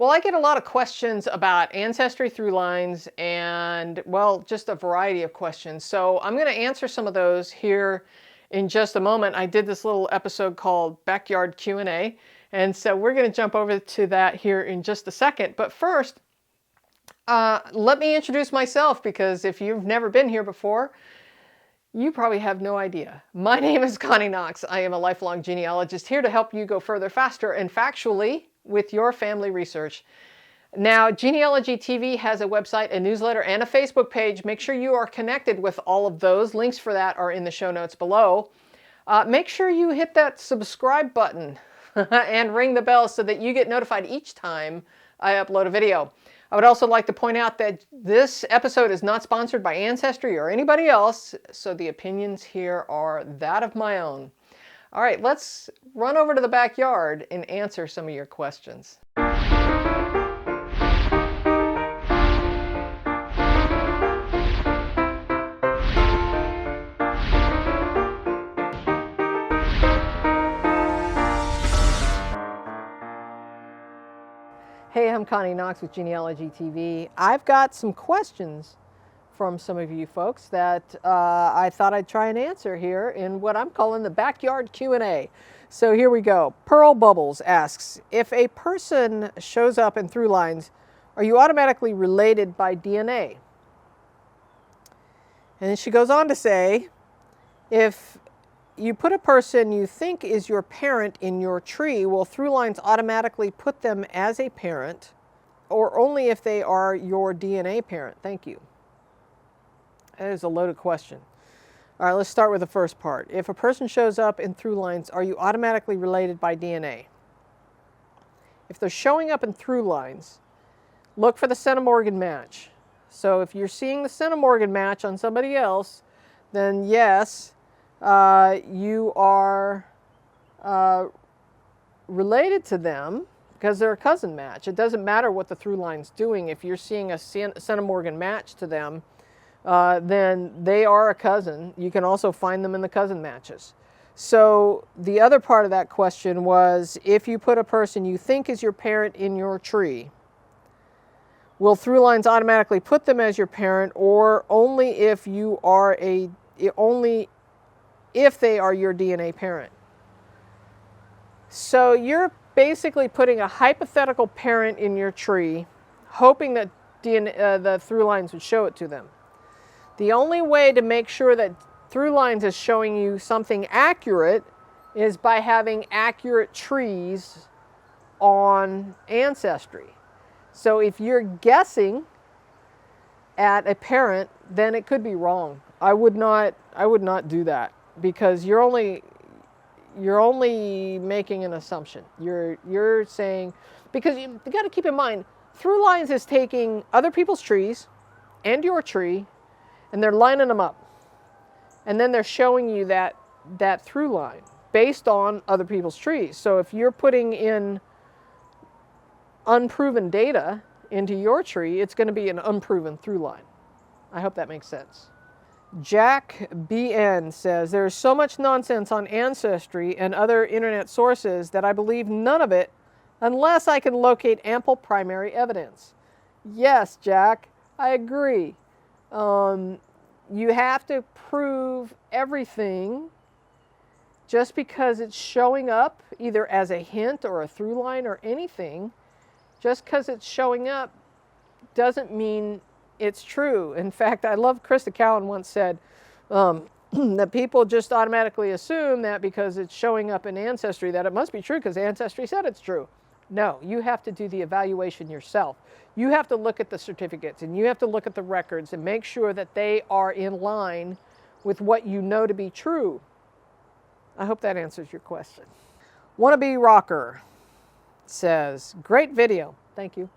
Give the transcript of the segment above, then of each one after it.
Well, I get a lot of questions about Ancestry ThruLines and, well, just a variety of questions. So I'm going to answer some of those here in just a moment. I did this little episode called Backyard Q&A, and so we're going to jump over to that here in just a second. But first, let me introduce myself, because if you've never been here before, you probably have no idea. My name is Connie Knox. I am a lifelong genealogist here to help you go further, faster, and factually with your family research. Now, Genealogy TV has a website, a newsletter, and a Facebook page. Make sure you are connected with all of those. Links for that are in the show notes below. Make sure you hit that subscribe button and ring the bell so that you get notified each time I upload a video. I would also like to point out that this episode is not sponsored by Ancestry or anybody else, so the opinions here are that of my own. All right, let's run over to the backyard and answer some of your questions. Hey, I'm Connie Knox with Genealogy TV. I've got some questions from some of you folks that I thought I'd try and answer here in what I'm calling the Backyard Q&A. So here we go. Pearl Bubbles asks, if a person shows up in ThruLines, are you automatically related by DNA? And then she goes on to say, if you put a person you think is your parent in your tree, will ThruLines automatically put them as a parent, or only if they are your DNA parent? Thank you. That is a loaded question. All right, let's start with the first part. If a person shows up in ThruLines, are you automatically related by DNA? If they're showing up in ThruLines, look for the centimorgan match. So if you're seeing the centimorgan match on somebody else, then yes, you are related to them because they're a cousin match. It doesn't matter what the ThruLine's doing. If you're seeing a centimorgan match to them, then they are a cousin. You can also find them in the cousin matches. So the other part of that question was, if you put a person you think is your parent in your tree, will ThruLines automatically put them as your parent, or only if you are only if they are your DNA parent? So you're basically putting a hypothetical parent in your tree, hoping that the ThruLines would show it to them. The only way to make sure that ThruLines is showing you something accurate is by having accurate trees on Ancestry. So if you're guessing at a parent, then it could be wrong. I would not do that, because you're only making an assumption. You're saying, because you got to keep in mind, ThruLines is taking other people's trees and your tree, and they're lining them up, and then they're showing you that ThruLine based on other people's trees. So if you're putting in unproven data into your tree, it's going to be an unproven ThruLine. I hope that makes sense. Jack BN says, there's so much nonsense on Ancestry and other internet sources that I believe none of it unless I can locate ample primary evidence. Yes, Jack, I agree. You have to prove everything. Just because it's showing up either as a hint or a ThruLine or anything, just because it's showing up doesn't mean it's true. In fact, I love Krista Cowan once said that people just automatically assume that because it's showing up in Ancestry that it must be true because Ancestry said it's true. No, you have to do the evaluation yourself. You have to look at the certificates, and you have to look at the records and make sure that they are in line with what you know to be true. I hope that answers your question. Wannabe Rocker says, great video. Thank you.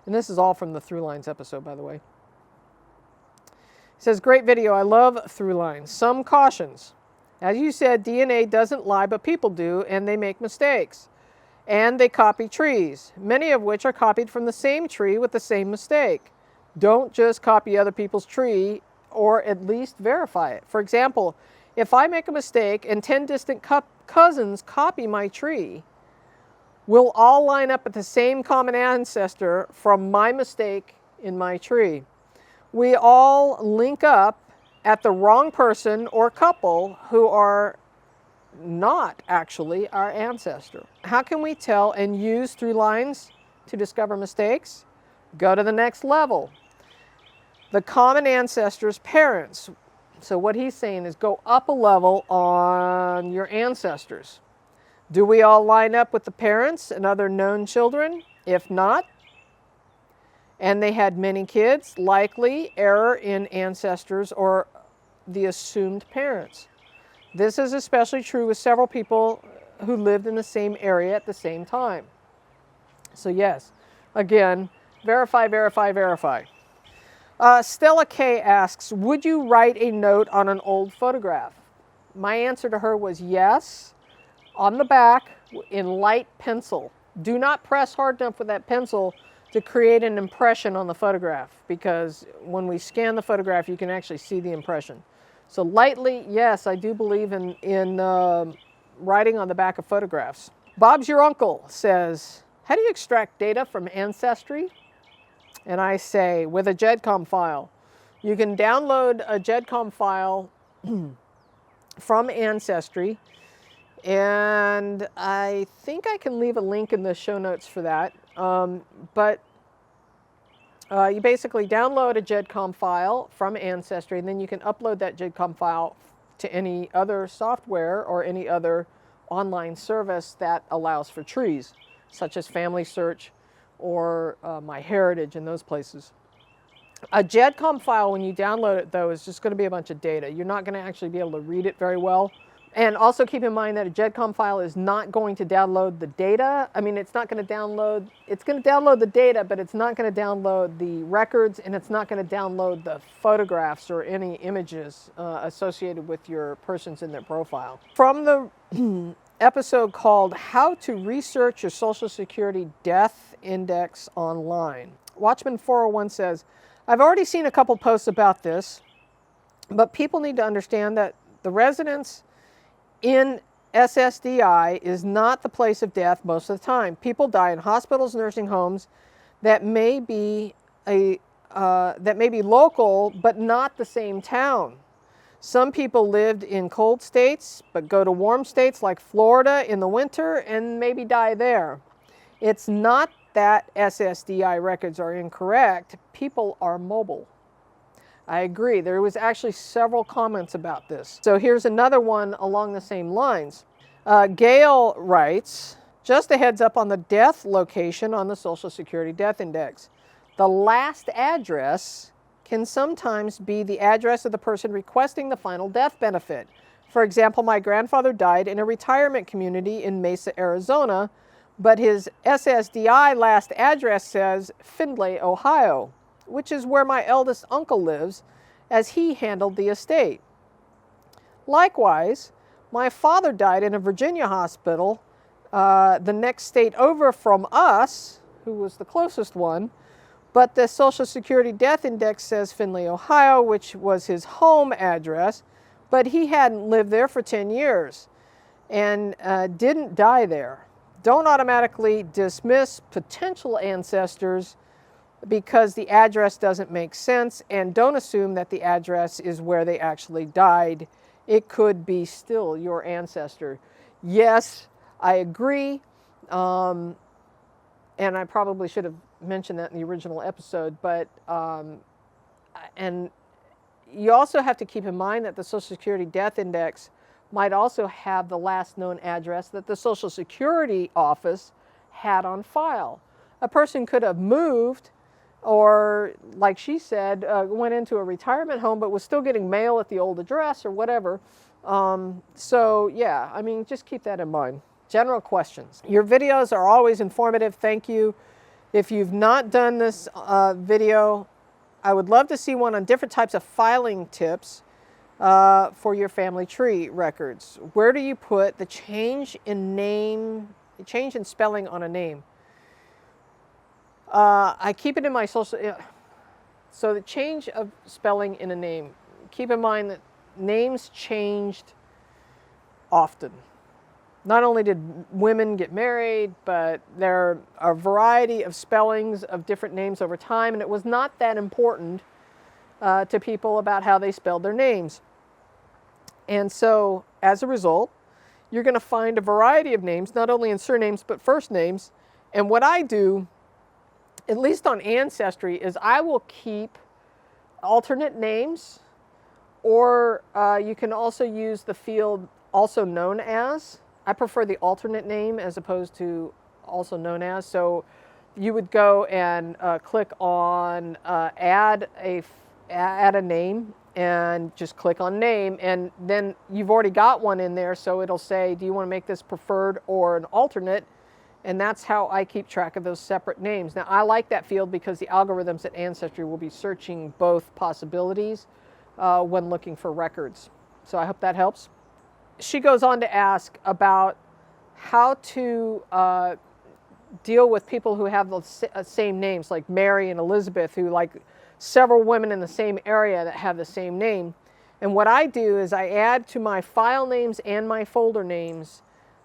And this is all from the ThruLines episode, by the way. He says, great video. I love ThruLines. Some cautions. As you said, DNA doesn't lie, but people do, and they make mistakes. And they copy trees, many of which are copied from the same tree with the same mistake. Don't just copy other people's tree, or at least verify it. For example, if I make a mistake and 10 distant cousins copy my tree, will all line up at the same common ancestor from my mistake in my tree. We all link up at the wrong person or couple who are not actually our ancestor. How can we tell and use ThruLines to discover mistakes? Go to the next level. The common ancestor's parents. So what he's saying is go up a level on your ancestors. Do we all line up with the parents and other known children? If not, and they had many kids, likely error in ancestors or the assumed parents. This is especially true with several people who lived in the same area at the same time. So yes, again, verify, verify, verify. Stella K asks, would you write a note on an old photograph? My answer to her was yes, on the back in light pencil. Do not press hard enough with that pencil to create an impression on the photograph, because when we scan the photograph, you can actually see the impression. So lightly, yes, I do believe in writing on the back of photographs. Bob's Your Uncle says, how do you extract data from Ancestry? And I say, with a GEDCOM file. You can download a GEDCOM file from Ancestry, and I think I can leave a link in the show notes for that. But you basically download a GEDCOM file from Ancestry, and then you can upload that GEDCOM file to any other software or any other online service that allows for trees, such as Family Search or MyHeritage and those places. A GEDCOM file, when you download it, though, is just going to be a bunch of data. You're not going to actually be able to read it very well. And also keep in mind that a GEDCOM file is not going to download the data. I mean, it's not going to download, it's going to download the data, but it's not going to download the records, and it's not going to download the photographs or any images associated with your persons in their profile. From the episode called How to Research Your Social Security Death Index Online, Watchman 401 says, I've already seen a couple posts about this, but people need to understand that the residence in sSDI is not the place of death most of the time. People die in hospitals, nursing homes that may be local, but not the same town. Some people lived in cold states, but go to warm states like Florida in the winter and maybe die there. It's not that sSDI records are incorrect. People are mobile. I agree. There was actually several comments about this. So here's another one along the same lines. Gail writes, just a heads up on the death location on the Social Security Death Index. The last address can sometimes be the address of the person requesting the final death benefit. For example, my grandfather died in a retirement community in Mesa, Arizona, but his sSDI last address says Findlay, Ohio, which is where my eldest uncle lives, as he handled the estate. Likewise, my father died in a Virginia hospital, the next state over from us, who was the closest one, but the Social Security Death Index says Findlay, Ohio, which was his home address, but he hadn't lived there for 10 years and didn't die there. Don't automatically dismiss potential ancestors because the address doesn't make sense, and don't assume that the address is where they actually died. It could be still your ancestor. Yes, I agree, and I probably should have mentioned that in the original episode, but and you also have to keep in mind that the Social Security Death Index might also have the last known address that the Social Security office had on file. A person could have moved, or like she said, went into a retirement home but was still getting mail at the old address or whatever. So yeah, I mean, just keep that in mind. General questions. Your videos are always informative. Thank you. If you've not done this video, I would love to see one on different types of filing tips for your family tree records. Where do you put the change in name, change in spelling on a name? I keep it in my social, so the change of spelling in a name. Keep in mind that names changed often. Not only did women get married, but there are a variety of spellings of different names over time, and it was not that important to people about how they spelled their names. And so, as a result, you're going to find a variety of names, not only in surnames, but first names. And what I do, at least on Ancestry, is I will keep alternate names, or you can also use the field also known as. I prefer the alternate name as opposed to also known as. So you would go and click on add a name, and just click on name, and then you've already got one in there, so it'll say, do you want to make this preferred or an alternate? And that's how I keep track of those separate names. Now, I like that field because the algorithms at Ancestry will be searching both possibilities when looking for records. So I hope that helps. She goes on to ask about how to deal with people who have the same names, like Mary and Elizabeth, who like several women in the same area that have the same name. And what I do is I add to my file names and my folder names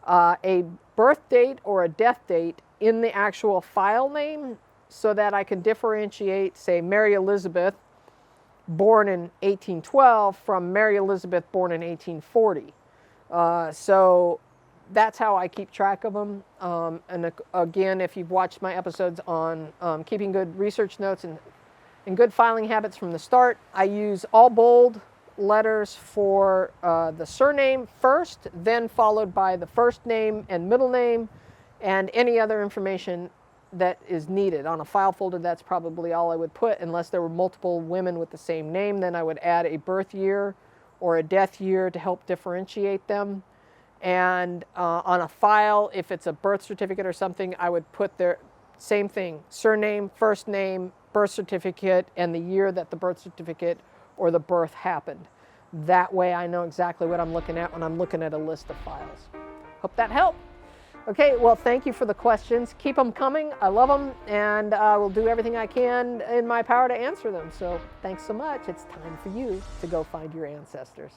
a birth date or a death date in the actual file name, so that I can differentiate, say, Mary Elizabeth born in 1812 from Mary Elizabeth born in 1840. So that's how I keep track of them. And again, if you've watched my episodes on keeping good research notes and good filing habits from the start, I use all bold letters for the surname first, then followed by the first name and middle name, and any other information that is needed. On a file folder, that's probably all I would put, unless there were multiple women with the same name. Then I would add a birth year or a death year to help differentiate them. And on a file, if it's a birth certificate or something, I would put their same thing, surname, first name, birth certificate, and the year that the birth certificate or the birth happened. That way I know exactly what I'm looking at when I'm looking at a list of files. Hope that helped. Okay, well, thank you for the questions. Keep them coming. I love them, and I will do everything I can in my power to answer them. So thanks so much. It's time for you to go find your ancestors.